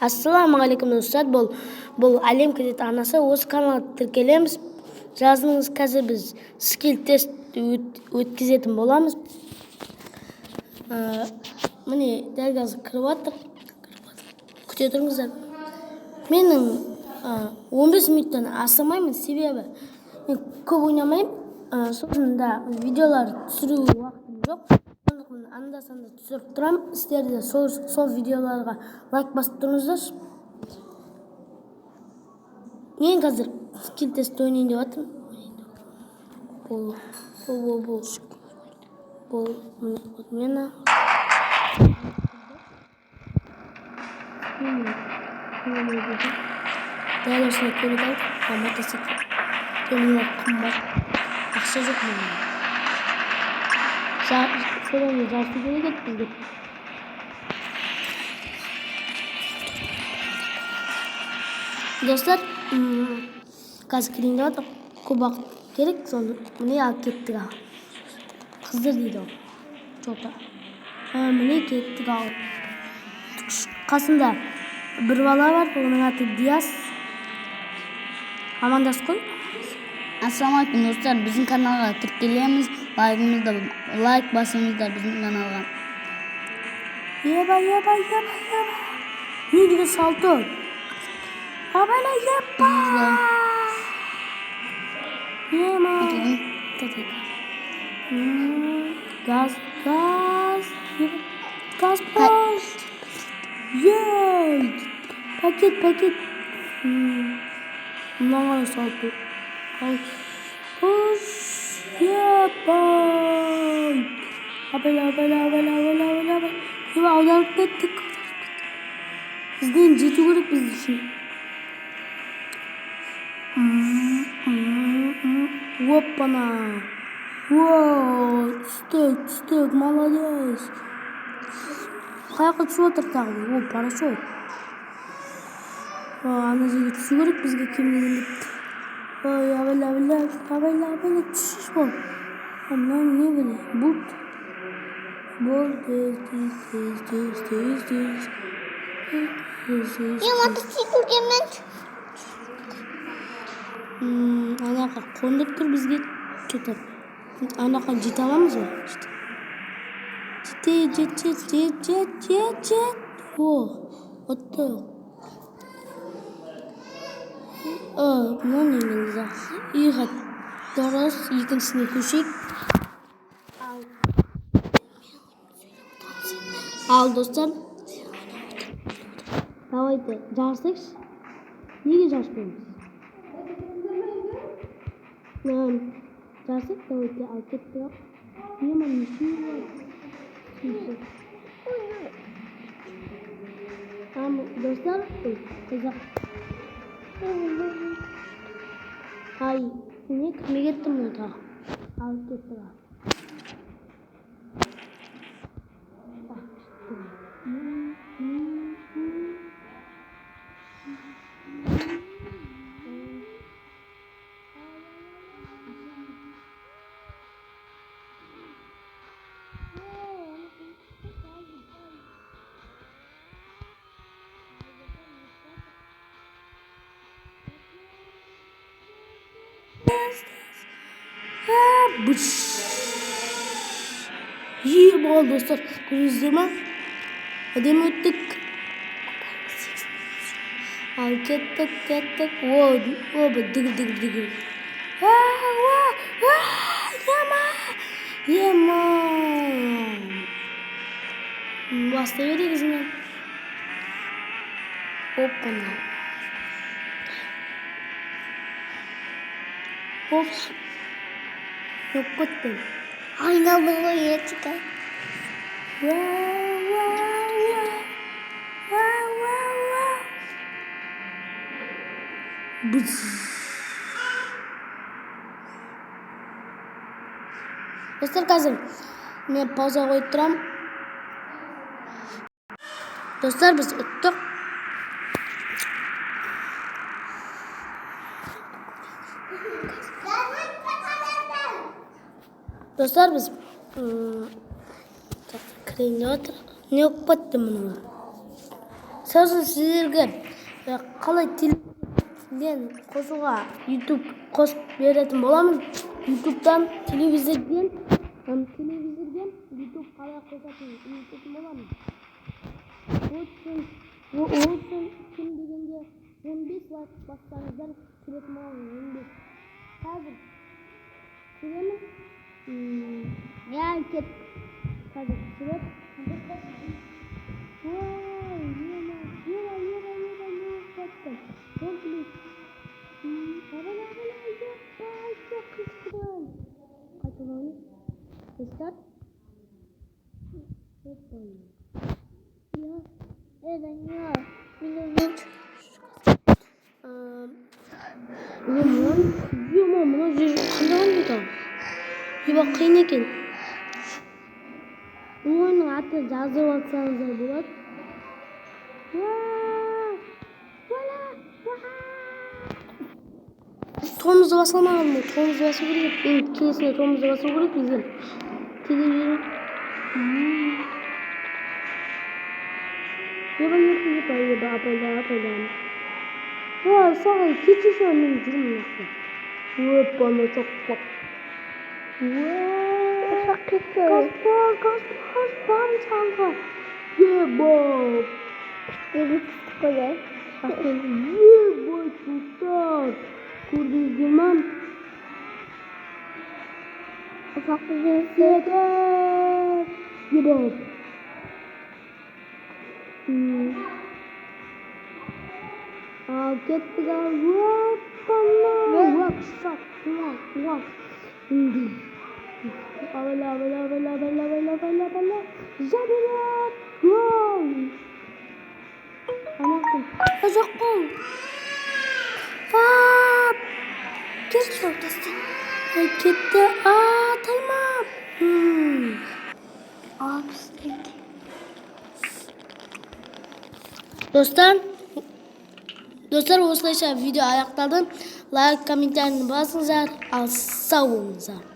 Ассалаумағалейкум достар, бұл әлем кредит анасы, осы каналға тіркелеміз. Жазыңыз, қазір біз скилл тест өткізетін боламыз. Міне дәл қазір кіріп жатыр. Күте тұрыңыздар. Менің 15 минуттан асырмаймын, себебі мен көп ойнамаймын. Соңында видеолар түсіру уақытым жоқ. Анда-санда түсіріп тұрамын. Сіздер де сол видеоларға лайк басып тұрыңыздар. Мен қазір скилл тест ойнайын деп жатырмын. Бұл мені дәл осыны көріп алып, мотоцикл. Темір қымбат. Ақша жоқ менің. Содан жарты керек еді бізге. Достар, қазір келейін деп жатыр. Көп уақыт керек, соны міне алып кеттік ал. Қыздар дейді ол. Жоқта. Міне кеттік ал. Қасында бір бала бар, оның аты Диас. Амандас қой. Ассалаумағалейкум достар, біздің каналға тіркелеміз, лайк басыңыздар біздің каналға. Еба. Не деген салты? Абайла еба. Ема. Газ. Ей! Пакет. Мынаған салты. Ебай! Абайла. Еба, аударып кеттік. Бізден жету керек біз үшін. Оппана. Түстік, молодец. Қаяққа түсіп отыр тағы. Парашют. Ана жерге түсу керек бізге кемдеген деп. Абайла. Түсіш бол. Мына не біле? Бұлт. Тез. Мотоцикл кеммен? Анақа қондырып тұр бізге кетіп. Анақа жете аламыз ба? Жет. Отты. Мына немелді. Иға дұрыс, екіншісіне көшейік. Ал достар, давайте жарысайықшы. Неге жарыспаймыз? Жарысайық, давайте алып кеттік. Ема не сүйіп? Достар, қызақ. Ай, не кірме кеттім мұнда. Алып кеттік. Бол достар, көріңіздер ма? Әдемі өттік. Ал кеттік. Дігір. Ема. Бастай берек ізінен. Оппана. Yok kottun. Aynalı oynadık. Dostlar қазір мен пауза қойып тұрамын. Dostlar біз ұттық. Dostlar biz kırayım ne otur? Ne yok battı bununla. So'zi sizlarga qalay televizordan qo'shuqqa YouTube qo'shib beradigan bo'laman. YouTube'dan televizordan YouTube qalay qo'shadigan bo'laman. Bu olsun kim deganda 15 like bossanızlar sürekli olun. Hazır. Sürekli Ya ket. hazır. Sürekli. Vay, yema. Kaçtım. Komple. Abone. Ay, çok kıskıdan. Kaçın. Start. Ya. Eren ya. Bilmiyorum. Yomon, qanday Yo'q, qiyin ekan. Bu o'yinni ati yozib olsangiz bo'ladi. To'mizni bosamanmi? To'mizni bosib kerak. Kelisini to'mizni bosib kerak bizga. Televizor. Yapalım. Ya sonra keçiş önüm cümlesi. Bana çok bak. Kaspar çaldı. Ye bak. Dedik böyle. Ye bak tutar. Kurduz zaman. Ufak bir Yeter. Ye bak. Kettik abi. Vak şak. Abla. Zabilat. Gol. Anladım. Azak gol. Pap. Geç ortası. Gitti. Tamam. Abi Dostlar oslayışa video ayaktadım. Like, kommentarını basınızlar. Sağ olunuzlar.